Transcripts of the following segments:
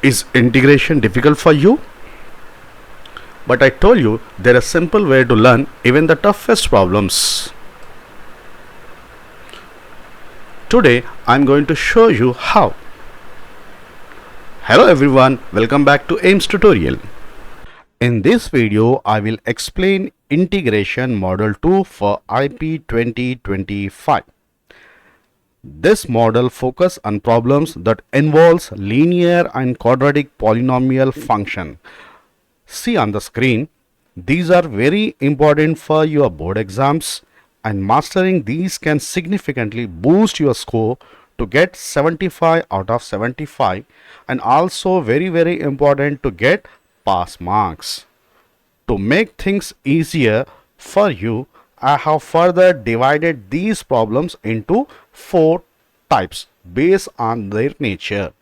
Is integration difficult for you? But I told you there is a simple way to learn even the toughest problems. Today I am going to show you how. Hello everyone, welcome back to AIMS tutorial. In this video I will explain integration model 2 for IPE 2025. This model focuses on problems that involves linear and quadratic polynomial function. See on the screen, these are very important for your board exams, and mastering these can significantly boost your score to get 75 out of 75, and also very important to get pass marks. To make things easier for you, I have further divided these problems into 4 types based on their nature.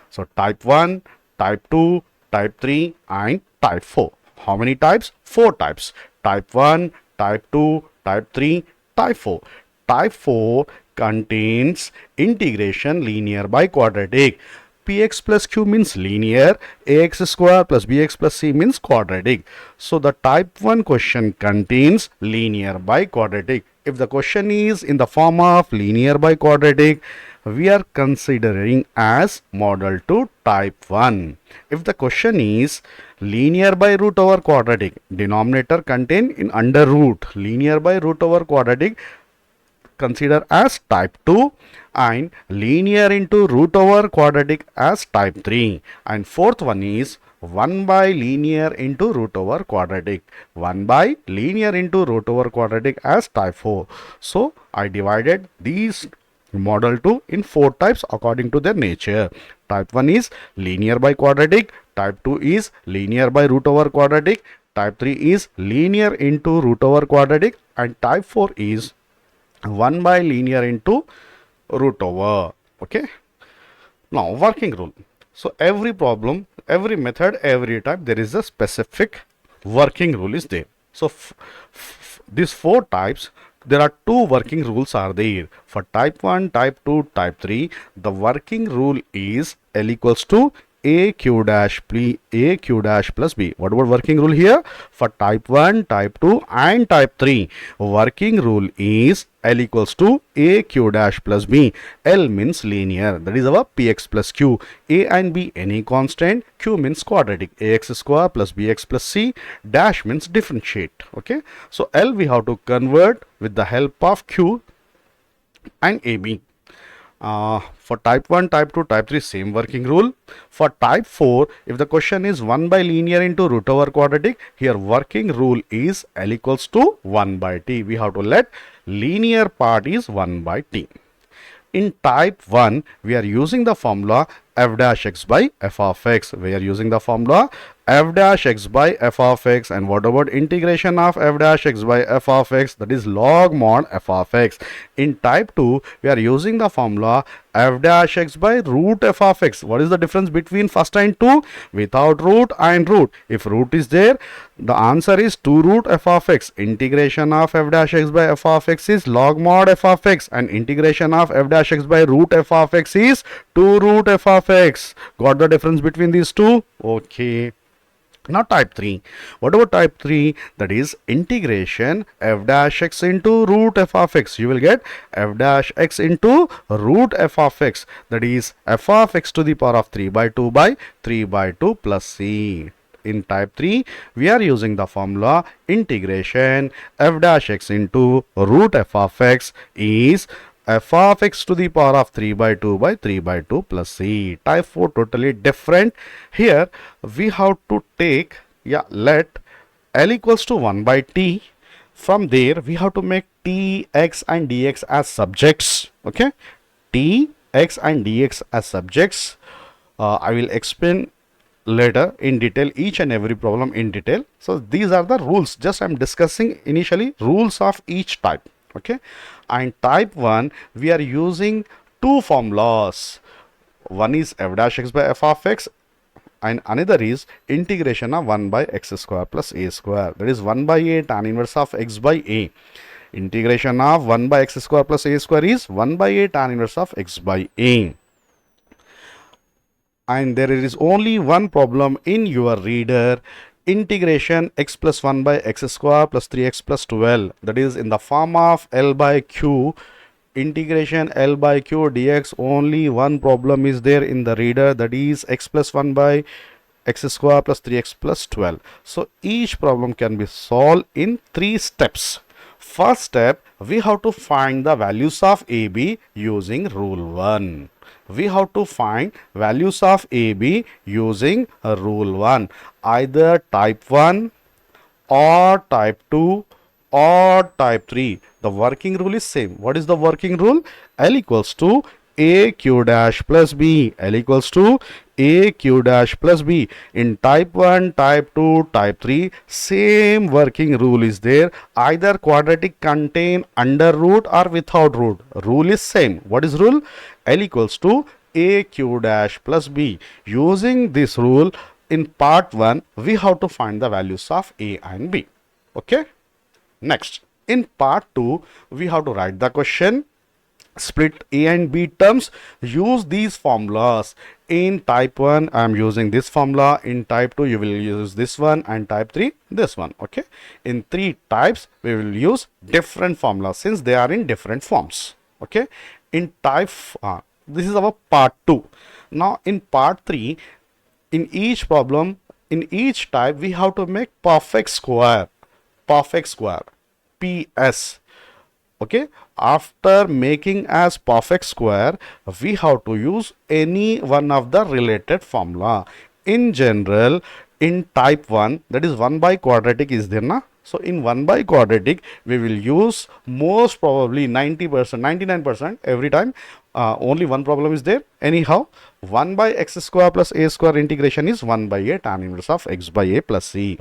So type 1, type 2, type 3 and type 4. How many types? 4 types. Type 1, type 2, type 3, type 4. Type 4 contains integration linear by quadratic. Px plus q means linear, ax square plus bx plus c means quadratic. So the type 1 question contains linear by quadratic. If the question is in the form of linear by quadratic, we are considering as model 2 type 1. If the question is linear by root over quadratic, denominator contain in under root, linear by root over quadratic, consider as type 2, and linear into root over quadratic as type 3, and fourth one is 1 by linear into root over quadratic, 1 by linear into root over quadratic as type 4. So I divided these model 2 in 4 types according to their nature. Type 1 is linear by quadratic, type 2 is linear by root over quadratic, type 3 is linear into root over quadratic, and type 4 is 1 by linear into root over. Okay, now working rule. So every problem, every method, every type, there is a specific working rule is there. So these 4 types, there are 2 working rules are there. For type 1, type 2, type 3, the working rule is L equals to AQ dash plus B. What about working rule here? For type 1, type 2 and type 3, working rule is L equals to AQ dash plus B. L means linear, that is our Px plus Q. A and B any constant, Q means quadratic, ax square plus bx plus c, dash means differentiate. Okay, so L we have to convert with the help of Q and AB. For type 1, type 2, type 3, same working rule. For type 4, if the question is 1 by linear into root over quadratic, here working rule is L equals to 1 by t. We have to let linear part is 1 by t. In type 1, we are using the formula f dash x by f of x. We are using the formula f dash x by f of x. And what about integration of f dash x by f of x? That is log mod f of x. In type 2, we are using the formula f dash x by root f of x. What is the difference between first and 2? Without root and root. If root is there, the answer is 2 root f of x. Integration of f dash x by f of x is log mod f of x, and integration of f dash x by root f of x is 2 root f of x. Got the difference between these two? Okay. Now type 3. What about type 3? That is integration f dash x into root f of x. You will get f dash x into root f of x. That is f of x to the power of 3 by 2 by 3 by 2 plus c. In type 3, we are using the formula integration f dash x into root f of x is f of x to the power of 3 by 2 by 3 by 2 plus c. Type 4 totally different. Here we have to take, let L equals to 1 by t. From there we have to make t, x and dx as subjects. Okay, t, x and dx as subjects. I will explain later in detail each and every problem in detail. So these are the rules. Just I am discussing initially rules of each type. Okay, and type 1, we are using 2 formulas. One is f dash x by f of x, and another is integration of 1 by x square plus a square. That is 1 by a tan inverse of x by a. Integration of 1 by x square plus a square is 1 by a tan inverse of x by a. and there is only one problem in your reader: integration x plus 1 by x square plus 3x plus 12, that is in the form of L by Q. Integration L by Q dx, only one problem is there in the reader, that is x plus 1 by x square plus 3x plus 12. So each problem can be solved in 3 steps. First step, we have to find the values of AB using rule 1. We have to find values of AB using rule 1, either type 1 or type 2 or type 3. The working rule is same. What is the working rule? L equals to AQ dash plus B. L equals to AQ dash plus B. In type 1, type 2, type 3, same working rule is there. Either quadratic contain under root or without root. Rule is same. What is rule? L equals to AQ dash plus B. Using this rule, in part 1, we have to find the values of A and B. Okay. Next, in part 2, we have to write the question, split A and B terms, use these formulas. In type 1, I am using this formula. In type 2, you will use this one, and type 3, this one. Okay. In 3 types, we will use different formulas since they are in different forms. Okay. In type, this is our part 2. Now, in part 3, in each problem, in each type, we have to make perfect square, PS. Okay, after making as perfect square, we have to use any one of the related formula. In general, in type 1, that is 1 by quadratic is there na. So in 1 by quadratic, we will use most probably 90%, 99% every time. Only one problem is there. Anyhow, 1 by x square plus a square integration is 1 by a tan inverse of x by a plus c.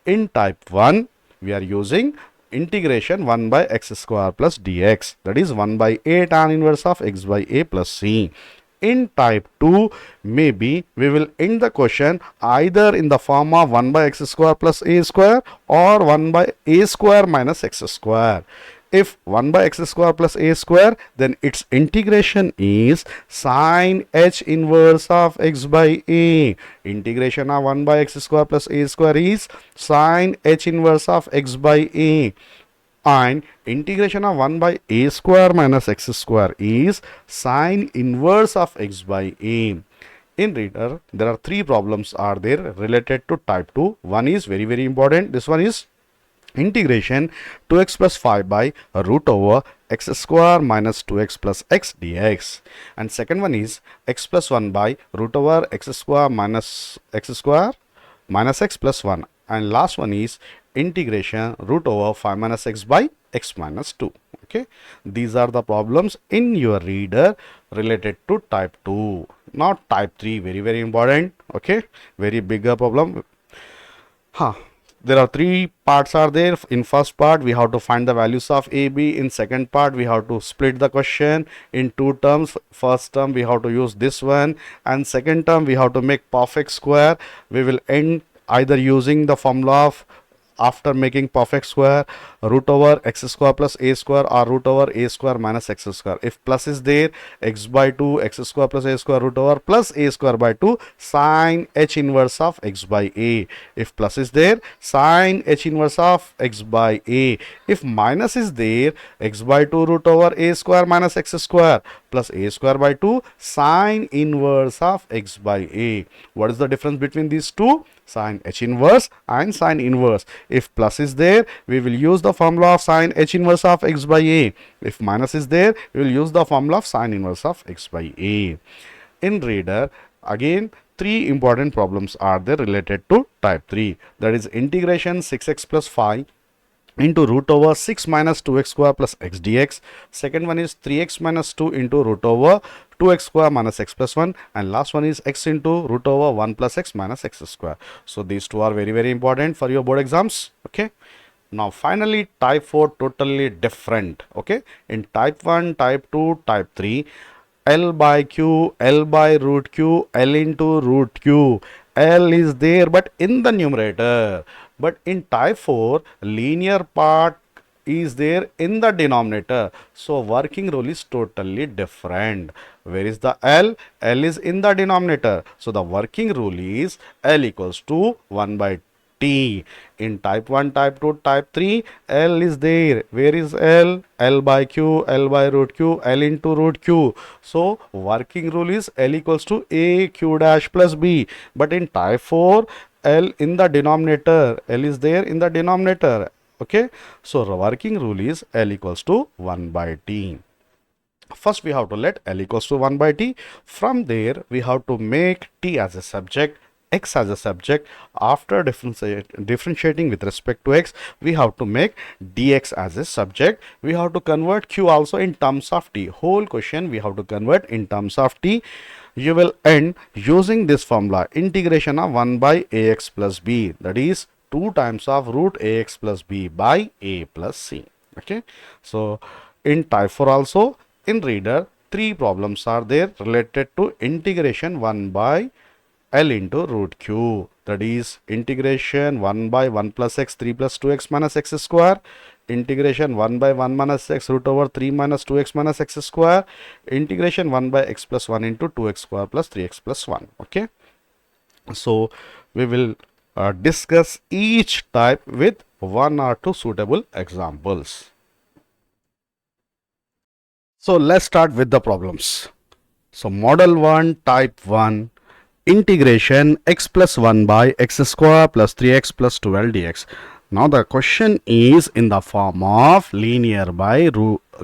In type 1, we are using integration 1 by x square plus dx, that is 1 by a tan inverse of x by a plus c. In type 2, maybe we will end the question either in the form of 1 by x square plus a square or 1 by a square minus x square. If 1 by x square plus a square, then its integration is sine h inverse of x by a. Integration of 1 by x square plus a square is sine h inverse of x by a. And integration of 1 by a square minus x square is sine inverse of x by a. In reader, there are 3 problems are there related to type 2. One is very important. This one is integration 2x plus 5 by root over x square minus 2x plus x dx, and second one is x plus 1 by root over x square minus x plus 1, and last one is integration root over 5 minus x by x minus 2. Okay, these are the problems in your reader related to type 2, not type 3. Very important. Okay, very bigger problem. There are 3 parts are there. In first part, we have to find the values of a, b. In second part, we have to split the question in 2 terms. First term, we have to use this one, and second term, we have to make perfect square. We will end either using the formula of, after making perfect square, root over x square plus a square or root over a square minus x square. If plus is there, x by 2 x square plus a square root over plus a square by 2 sine h inverse of x by a. If plus is there, sine h inverse of x by a. If minus is there, x by 2 root over a square minus x square plus a square by 2 sine inverse of x by a. What is the difference between these two? Sine h inverse and sine inverse. If plus is there, we will use the formula of sine h inverse of x by a. If minus is there, we will use the formula of sine inverse of x by a. In reader, again 3 important problems are there related to type 3. That is integration 6x plus 5 into root over 6 minus 2x square plus x dx. Second one is 3x minus 2 into root over 2x square minus x plus 1, and last one is x into root over 1 plus x minus x square. So these 2 are very important for your board exams. Okay. Now finally type 4 totally different. Okay. In type 1, type 2, type 3, L by Q, L by root Q, L into root Q. L is there but in the numerator. But in type 4, linear part is there in the denominator. So working rule is totally different. Where is the L? L is in the denominator. So the working rule is L equals to 1 by T. In type 1, type 2, type 3, L is there. Where is L? L by Q, L by root Q, L into root Q. So working rule is L equals to A Q dash plus B. But in type 4, L in the denominator. L is there in the denominator. Okay. So the working rule is L equals to 1 by T. First we have to let L equals to 1 by T. From there we have to make T as a subject, X as a subject. After differentiating with respect to X, we have to make dx as a subject. We have to convert Q also in terms of T. Whole question we have to convert in terms of T. You will end using this formula, integration of 1 by ax plus b, that is 2 times of root ax plus b by a plus c. Okay. So in type 4 also, in reader, 3 problems are there related to integration 1 by L into root Q, that is integration 1 by 1 plus x 3 plus 2x minus x square, integration 1 by 1 minus x root over 3 minus 2x minus x square, integration 1 by x plus 1 into 2x square plus 3x plus 1. Okay. So we will discuss each type with 1 or 2 suitable examples. So let's start with the problems. So model 1, type 1, integration x plus 1 by x square plus 3x plus 12 dx. Now the question is in the form of linear by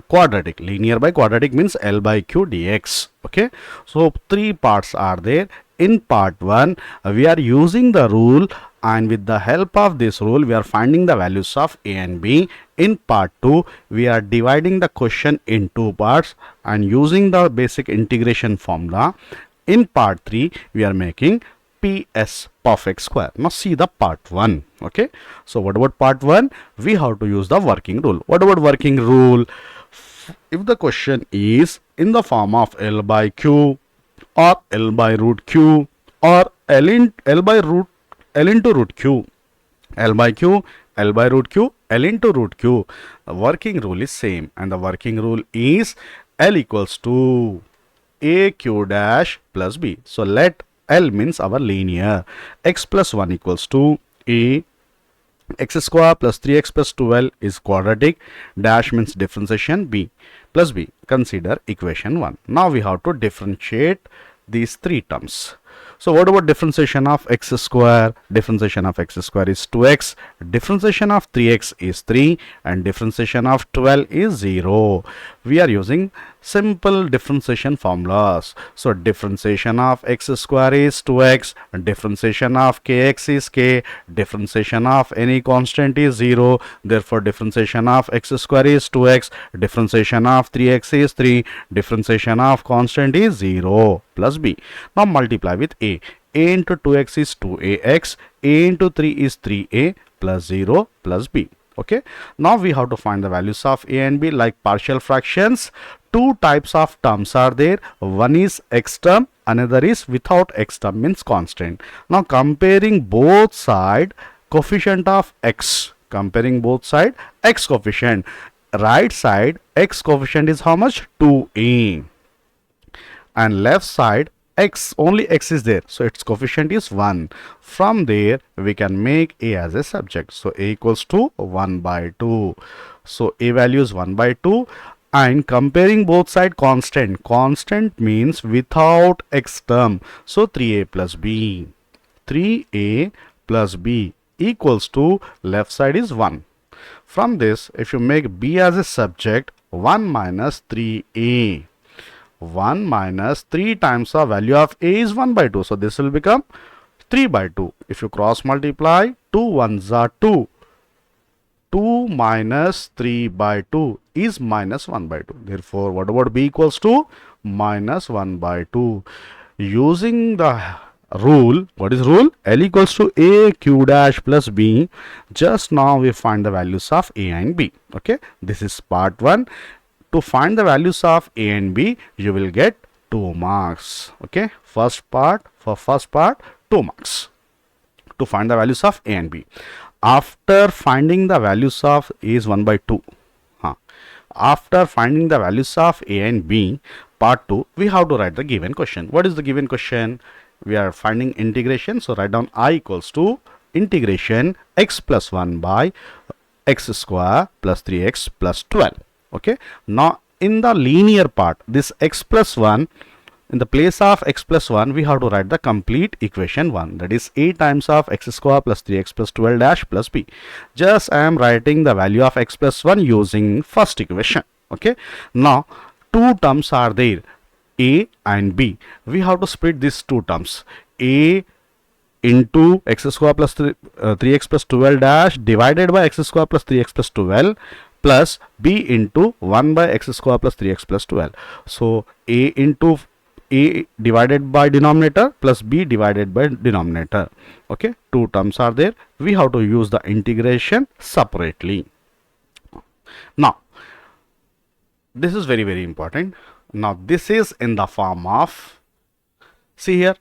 quadratic. Linear by quadratic means L by Q dx. Okay. So 3 parts are there. In part 1, we are using the rule, and with the help of this rule we are finding the values of a and b. In part 2, we are dividing the question in 2 parts and using the basic integration formula. In part 3, we are making PS perfect square. Now see the part 1. Okay. So what about part 1? We have to use the working rule. What about working rule? If the question is in the form of L by Q or L by root Q or L into root Q, L by Q, L by root Q, L into root Q, the working rule is same, and the working rule is L equals to a q dash plus b. So let L means our linear. X plus 1 equals to a x square plus 3x plus 12 is quadratic. Dash means differentiation b plus b. Consider equation 1. Now we have to differentiate these 3 terms. So what about differentiation of x square? Differentiation of x square is 2x, differentiation of 3x is 3, and differentiation of 12 is 0. We are using simple differentiation formulas. So differentiation of x square is 2x, differentiation of kx is k, differentiation of any constant is 0. Therefore differentiation of x square is 2x, differentiation of 3x is 3, differentiation of constant is 0 plus b. Now multiply with a. A into 2x is 2ax, a into 3 is 3a plus 0 plus b. Okay. Now we have to find the values of a and b. Like partial fractions, 2 types of terms are there. One is x term, another is without x term, means constant. Now comparing both side coefficient of x, comparing both side x coefficient, right side x coefficient is how much? 2a, and left side x, only x is there, so its coefficient is 1. From there we can make a as a subject. So a equals to 1 by 2. So a value is 1 by 2, and comparing both side constant. Constant means without x term. So 3a plus b. 3a plus b equals to left side is 1. From this, if you make b as a subject, 1 minus 3a. 1 minus 3 times the value of a is 1 by 2. So this will become 3 by 2. If you cross multiply, 2 ones are 2. 2 minus 3 by 2 is minus 1 by 2. Therefore, what about b equals to minus 1 by 2. Using the rule, what is rule? L equals to a q dash plus b. Just now we find the values of a and b. Okay. This is part 1. To find the values of a and b, you will get 2 marks. Okay. First part, 2 marks. To find the values of a and b. After finding the values of a is 1 by 2. after finding the values of a and b, part 2, we have to write the given question. What is the given question? We are finding integration, so write down I equals to integration x plus 1 by x square plus 3x plus 12. Okay, now in the linear part, this x plus 1, in the place of x plus 1, we have to write the complete equation 1, that is a times of x square plus 3x plus 12 dash plus b. Just I am writing the value of x plus 1 using first equation. Okay, now two terms are there, a and b. We have to split these two terms, a into x square plus 3x plus 12 dash divided by x square plus 3x plus 12 plus b into 1 by x square plus 3x plus 12. So a into a divided by denominator plus b divided by denominator. Okay, two terms are there. We have to use the integration separately. Now this is very important. Now this is in the form of, see here,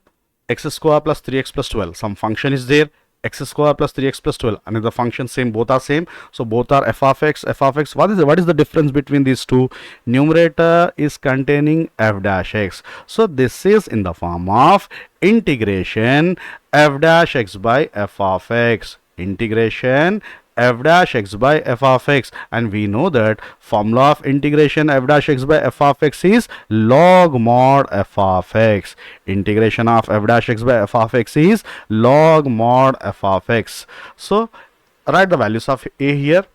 x square plus 3x plus 12, some function is there, x square plus 3x plus 12, another function, same, both are same, so both are f of x, f of x. What is the difference between these two? Numerator is containing f dash x, so this is in the form of integration f dash x by f of x, integration f dash x by f of x, and we know that formula of integration f dash x by f of x is log mod f of x. Integration of f dash x by f of x is log mod f of x. So write the values of a here.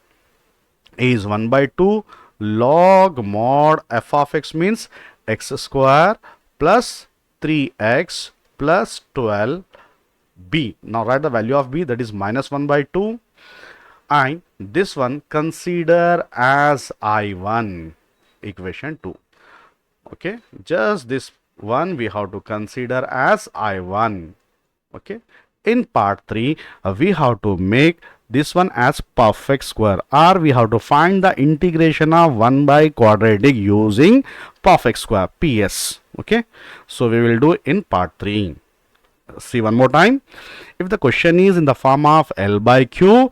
A is 1 by 2 log mod f of x means x square plus 3x plus 12 b. Now write the value of b, that is minus 1 by 2. And this one consider as I1, equation 2. Okay, just this one we have to consider as I1. Okay, in part 3 we have to make this one as perfect square, or we have to find the integration of 1 by quadratic using perfect square, PS. Okay, so we will do in part 3. See one more time. If the question is in the form of L by Q,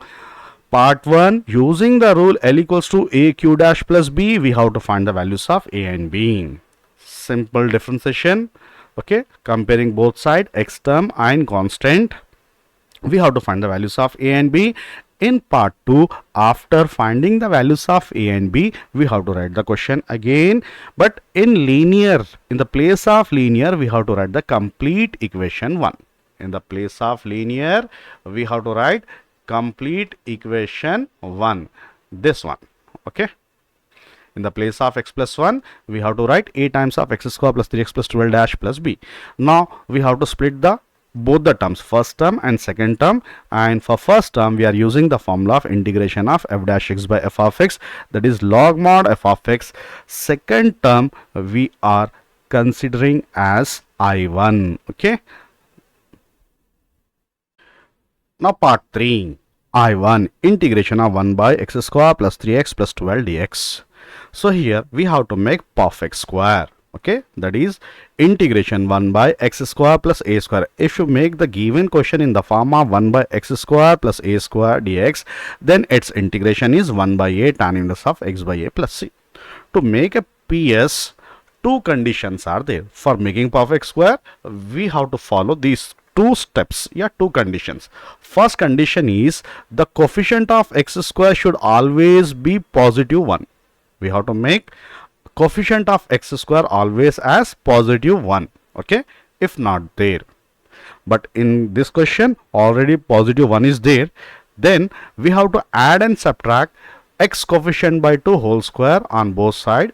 part 1, using the rule L equals to a q dash plus b, we have to find the values of a and b. Simple differentiation. Okay, comparing both sides, x term and constant, we have to find the values of a and b. In part 2, after finding the values of a and b, we have to write the question again, but in linear, in the place of linear, we have to write the complete equation 1. In the place of linear, we have to write complete equation 1, this one. Okay, in the place of x plus 1, we have to write a times of x square plus 3x plus 12 dash plus b. Now we have to split the both the terms, first term and second term, and for first term we are using the formula of integration of f dash x by f of x, that is log mod f of x. Second term we are considering as I1. Okay, now part 3, I1, integration of 1 by x square plus 3x plus 12 dx. So here we have to make perfect square. Okay, that is integration 1 by x square plus a square. If you make the given question in the form of 1 by x square plus a square dx, then its integration is 1 by a tan inverse of x by a plus c. To make a PS, two conditions are there. For making perfect square, we have to follow these two steps, two conditions. First condition is the coefficient of x square should always be positive 1. We have to make coefficient of x square always as positive 1. Okay, if not there, but in this question already positive 1 is there, then we have to add and subtract x coefficient by 2 whole square on both sides.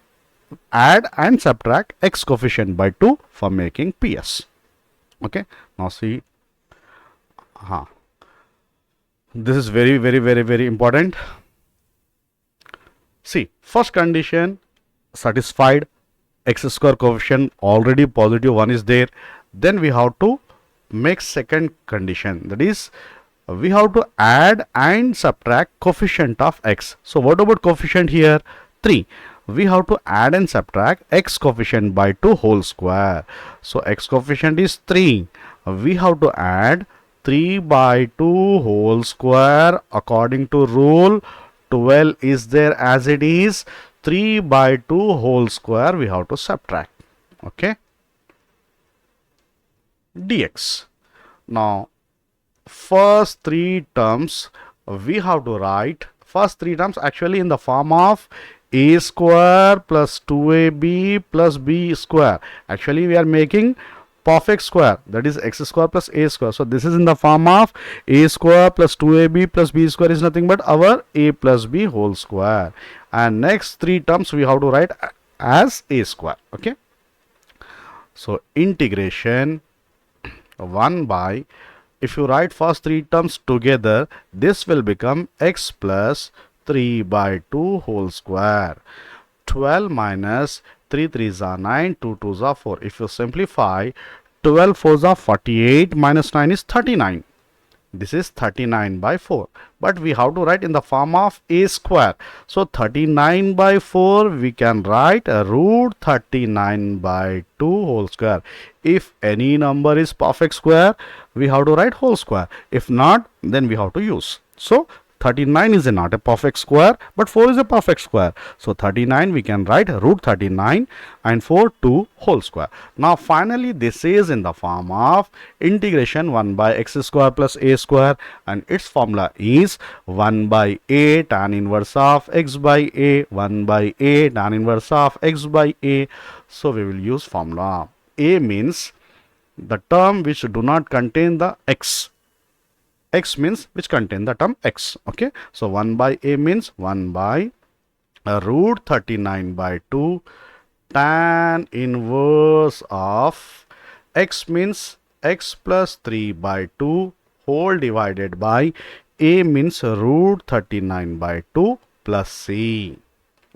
Add and subtract x coefficient by 2 for making PS. Okay, now see, this is very important. See, first condition satisfied, x square coefficient already positive 1 is there. Then we have to make second condition, that is we have to add and subtract coefficient of x. So what about coefficient here? 3. We have to add and subtract x coefficient by 2 whole square. So x coefficient is 3. We have to add 3 by 2 whole square. According to rule, 12 is there as it is. 3 by 2 whole square we have to subtract. Okay, dx. Now first three terms we have to write, first three terms actually in the form of a square plus 2ab plus b square. Actually we are making perfect square, that is x square plus a square. So this is in the form of a square plus 2ab plus b square is nothing but our a plus b whole square, and next three terms we have to write as a square. Okay, so integration 1 by, if you write first three terms together, this will become x plus 3 by 2 whole square. 12 minus 3 3s are 9, 2 2s are 4. If you simplify, 12 4s are 48, minus 9 is 39. This is 39 by 4. But we have to write in the form of a square. So 39 by 4 we can write root 39 by 2 whole square. If any number is perfect square, we have to write whole square. If not, then we have to use. So 39 is not a perfect square, but 4 is a perfect square. So 39 we can write root 39 and 4 2 whole square. Now finally this is in the form of integration 1 by x square plus a square, and its formula is 1 by a tan inverse of x by a, 1 by a tan inverse of x by a. So we will use formula. A means the term which do not contain the x. X means which contain the term x. Okay, so 1 by a means 1 by root 39 by 2 tan inverse of x means x plus 3 by 2 whole divided by a means root 39 by 2 plus c.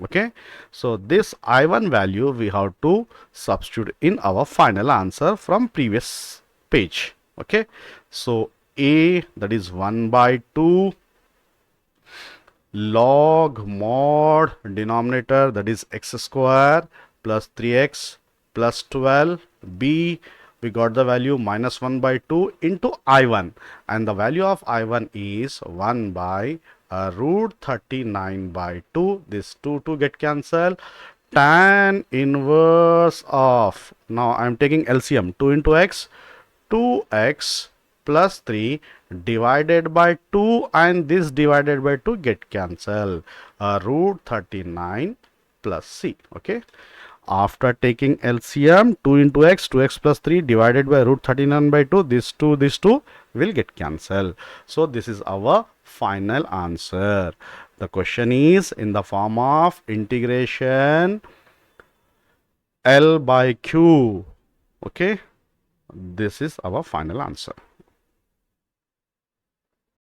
Okay, so this I1 value we have to substitute in our final answer from previous page. Okay, so a, that is 1 by 2 log mod denominator, that is x square plus 3x plus 12. B, we got the value minus 1 by 2 into I1, and the value of I1 is 1 by root 39 by 2. This 2 get cancelled. Tan inverse of, now I am taking LCM, 2 into x, 2x plus 3 divided by 2, and this divided by 2 get cancelled. Root 39 plus c. Okay, after taking LCM, 2 into x, 2x plus 3 divided by root 39 by 2, this 2 will get cancelled. So this is our final answer. The question is in the form of integration L by Q. Okay, this is our final answer.